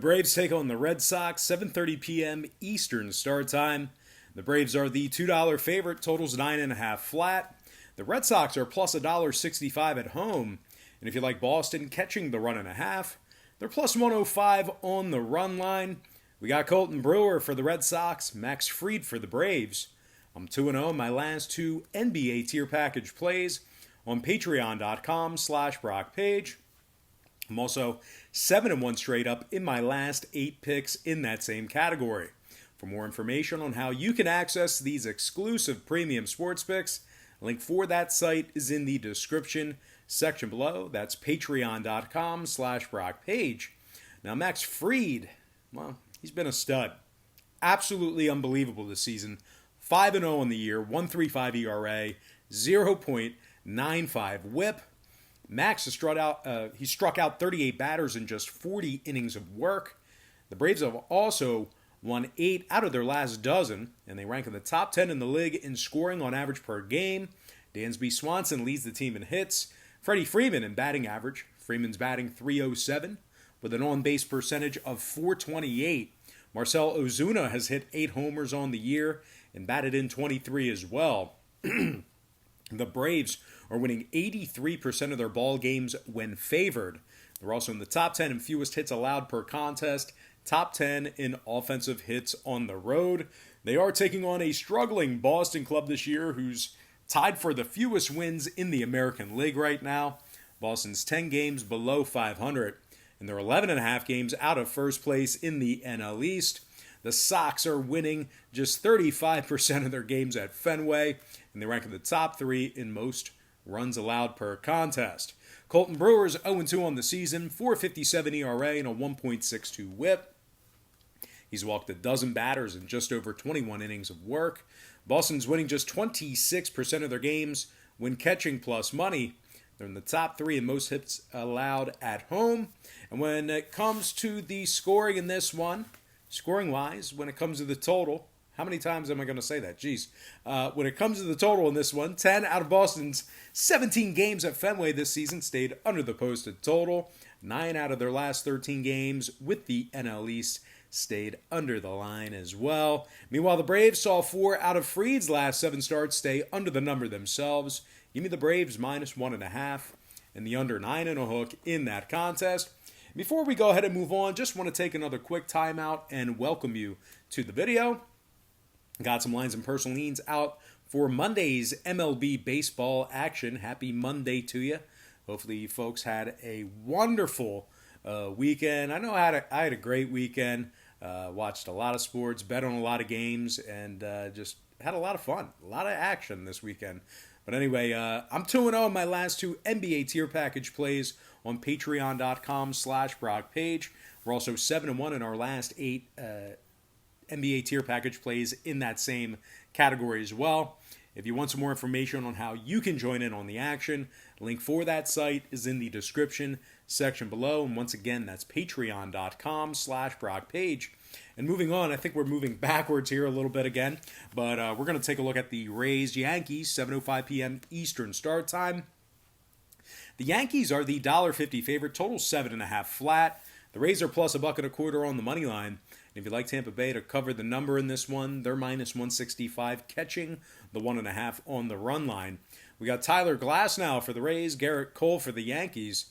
Braves take on the Red Sox, 7:30 p.m. Eastern start time. The Braves are the $2 favorite, totals 9.5 flat. The Red Sox are plus $1.65 at home. And if you like Boston catching the run and a half, they're plus 105 on the run line. We got Colton Brewer for the Red Sox, Max Fried for the Braves. I'm 2-0 in my last two NBA tier package plays on patreon.com/BrockPage. I'm also 7-1 straight up in my last 8 picks in that same category. For more information on how you can access these exclusive premium sports picks, a link for that site is in the description section below. That's patreon.com/BrockPage. Now, Max Fried, well, he's been a stud. Absolutely unbelievable this season. 5-0 on the year, 1.35 ERA, 0.95 whip. Max has struck out 38 batters in just 40 innings of work. The Braves have also won 8 out of their last dozen, and they rank in the top 10 in the league in scoring on average per game. Dansby Swanson leads the team in hits. Freddie Freeman in batting average. Freeman's batting .307 with an on-base percentage of .428. Marcell Ozuna has hit 8 homers on the year and batted in 23 as well. The Braves are winning 83% of their ball games when favored. They're also in the top 10 in fewest hits allowed per contest, top 10 in offensive hits on the road. They are taking on a struggling Boston club this year who's tied for the fewest wins in the American League right now. Boston's 10 games below 500, and they're 11.5 games out of first place in the NL East. The Sox are winning just 35% of their games at Fenway, and they rank in the top 3 in most runs allowed per contest. Colton Brewer's 0-2 on the season, .457 ERA and a 1.62 whip. He's walked a dozen batters in just over 21 innings of work. Boston's winning just 26% of their games when catching plus money. They're in the top 3 in most hits allowed at home. And when it comes to the scoring in this one, scoring-wise, when it comes to the total, how many times am I going to say that? Jeez. When it comes to the total in this one, 10 out of Boston's 17 games at Fenway this season stayed under the posted total. 9 out of their last 13 games with the NL East stayed under the line as well. Meanwhile, the Braves saw 4 out of Fried's last 7 starts stay under the number themselves. Give me the Braves minus 1.5 and the under 9.5 in that contest. Before we go ahead and move on, just want to take another quick timeout and welcome you to the video. Got some lines and personal leans out for Monday's MLB baseball action. Happy Monday to you. Hopefully you folks had a wonderful weekend. I know I had a great weekend. Watched a lot of sports, bet on a lot of games, and just had a lot of fun. A lot of action this weekend. But anyway, I'm 2-0 in my last 2 NBA tier package plays on patreon.com/BrockPage. We're also 7-1 in our last 8 NBA tier package plays in that same category as well. If you want some more information on how you can join in on the action, link for that site is in the description section below. And once again, that's patreon.com/BrockPage. And moving on, I think we're moving backwards here a little bit again, but we're going to take a look at the Rays-Yankees, 7:05 p.m. Eastern start time. The Yankees are the $1.50 favorite, total 7.5 flat. The Rays are plus $1.25 on the money line. And if you'd like Tampa Bay to cover the number in this one, they're minus 165, catching the 1.5 on the run line. We got Tyler Glasnow for the Rays, Garrett Cole for the Yankees.